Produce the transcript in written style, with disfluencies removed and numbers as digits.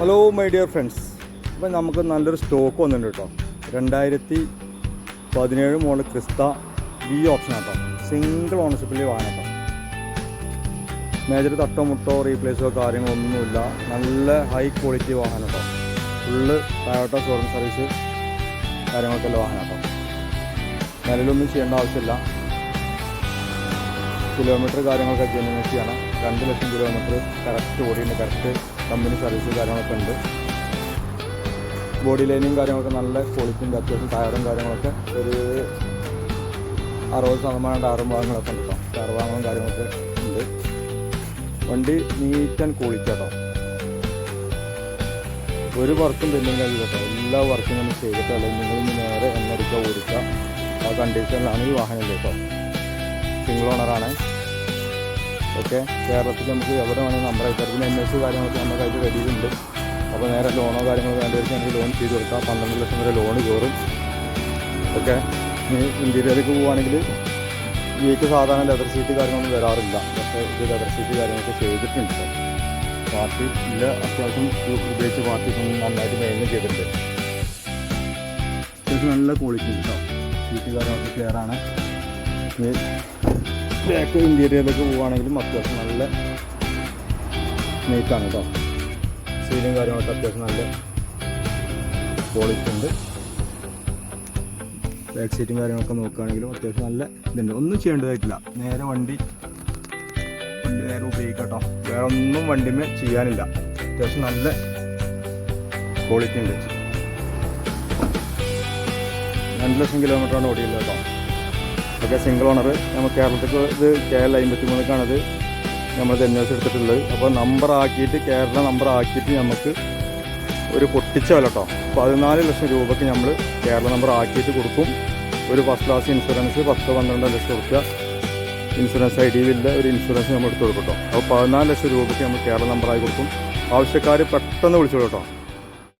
Hello my dear friends, അപ്പം നമുക്ക് നല്ലൊരു സ്റ്റോക്ക് വന്നിട്ടുണ്ട് കേട്ടോ. 2017 മോഡൽ ക്രിസ്റ്റ വി ഓപ്ഷൻ ആട്ടോ. സിംഗിൾ ഓണർഷിപ്പിൽ വാങ്ങാം കേട്ടോ. മേജർ തട്ടോ മുട്ടോ റീപ്ലേസോ കാര്യങ്ങളൊന്നുമില്ല. നല്ല ഹൈ ക്വാളിറ്റി വാഹനം കേട്ടോ. ഫുള്ള് ടൊയോട്ട ഷോറൂം സർവീസ് കാര്യങ്ങളൊക്കെ വാഹനം കേട്ടോ. നിലവിലൊന്നും ചെയ്യേണ്ട ആവശ്യമില്ല. കിലോമീറ്റർ കാര്യങ്ങളൊക്കെ ജെന്യൂൻ ചെയ്യണം. 2 ലക്ഷം കിലോമീറ്റർ കറക്റ്റ് ഓടിയുണ്ട്. കറക്റ്റ് കമ്പനി സർവീസ് കാര്യങ്ങളൊക്കെ ഉണ്ട്. ബോഡി ലൈനും കാര്യങ്ങളൊക്കെ നല്ല ക്വാളിറ്റി ഉണ്ട്. അത്യാവശ്യം ടയറും കാര്യങ്ങളൊക്കെ ഒരു 60% ടയറും ഭാഗങ്ങളൊക്കെ ഉണ്ട് കേട്ടോ. ടയർ ഭാഗങ്ങളും കാര്യങ്ങളൊക്കെ ഉണ്ട്. വണ്ടി നീറ്റ് ആൻഡ് ക്വാളിറ്റി കേട്ടോ. ഒരു വർക്കും പെൻഡിങ് ആയി കേട്ടോ. എല്ലാ വർക്കും നമ്മൾ ചെയ്തിട്ട് അല്ലെങ്കിൽ നിങ്ങൾ നേരെ എണ്ണടിക്കുക ഓടിക്കുക ആ കണ്ടീഷനിലാണ് ഈ വാഹനം കേട്ടോ. സിംഗിൾ ഓണറാണ്. ഓക്കെ, കേരളത്തിൽ നമുക്ക് എവിടെ വേണമെങ്കിൽ നമ്മുടെ ഇത്തരത്തിൽ NS കാര്യങ്ങളൊക്കെ നമ്മുടെ കയ്യിൽ റെഡിയുണ്ട്. അപ്പോൾ നേരെ ലോണോ കാര്യങ്ങളോ വേണ്ടവർക്ക് നമുക്ക് ലോൺ ചെയ്ത് കൊടുക്കാം. 12 ലക്ഷം വരെ ലോൺ കയറും. ഓക്കെ, ഇന്ത്യയിലേക്ക് പോവുകയാണെങ്കിൽ വീക്ക് സാധാരണ ലെതർ സീറ്റ് കാര്യങ്ങളൊന്നും വരാറില്ല. പക്ഷേ ഇത് ലെതർ സീറ്റ് കാര്യങ്ങളൊക്കെ ചെയ്തിട്ടുണ്ട്. പാർട്ടി ഇല്ല, അത്യാവശ്യം ഉപയോഗിച്ച് പാർട്ടി നന്നായിട്ട് മെയിൻ ചെയ്തിട്ടുണ്ട്. അത്യാവശ്യം നല്ല ക്വാളിറ്റി ഉണ്ട് കേട്ടോ. സീറ്റ് കാര്യങ്ങളൊക്കെ ക്ലിയറാണ്. ബാക്ക് ഇൻറ്റീരിയറിലേക്ക് പോവുകയാണെങ്കിലും അത്യാവശ്യം നല്ല നീറ്റാണ് കേട്ടോ. സീലും കാര്യങ്ങളൊക്കെ അത്യാവശ്യം നല്ല ക്വാളിറ്റി ഉണ്ട്. ബാക്ക് സീറ്റും കാര്യങ്ങളൊക്കെ നോക്കുകയാണെങ്കിലും അത്യാവശ്യം നല്ല ഇതുണ്ട്. ഒന്നും ചെയ്യേണ്ടതായിട്ടില്ല. നേരെ വണ്ടി നേരെ ഉപയോഗിക്കാം കേട്ടോ. വേറെ ഒന്നും വണ്ടിമേ ചെയ്യാനില്ല. അത്യാവശ്യം നല്ല ക്വാളിറ്റി ഉണ്ട്. 2 ലക്ഷം കിലോമീറ്ററാണ് ഓടിയില്ല കേട്ടോ. Okay, single owner. നമ്മൾ കേരളത്തിൽ ഇത് KL 53-ക്കാണത് നമ്മൾ NS എടുത്തിട്ടുള്ളത്. അപ്പോൾ നമ്പർ ആക്കിയിട്ട് കേരള നമ്പർ ആക്കിയിട്ട് നമുക്ക് ഒരു പൊട്ടിച്ച വില കേട്ടോ. 14 ലക്ഷം രൂപയ്ക്ക് നമ്മൾ കേരള നമ്പർ ആക്കിയിട്ട് കൊടുക്കും. ഒരു ഫസ്റ്റ് ക്ലാസ് ഇൻഷുറൻസ് 10-12 ലക്ഷം കൊടുക്കുക. ഇൻഷുറൻസ് ID ബില്ല് ഒരു ഇൻഷുറൻസ് നമ്മൾ എടുത്ത് കൊടുക്കും കേട്ടോ. അപ്പോൾ 14 ലക്ഷം രൂപയ്ക്ക് നമ്മൾ കേരള നമ്പറായി കൊടുക്കും. ആവശ്യക്കാർ പെട്ടെന്ന് വിളിച്ചോളൂ കേട്ടോ.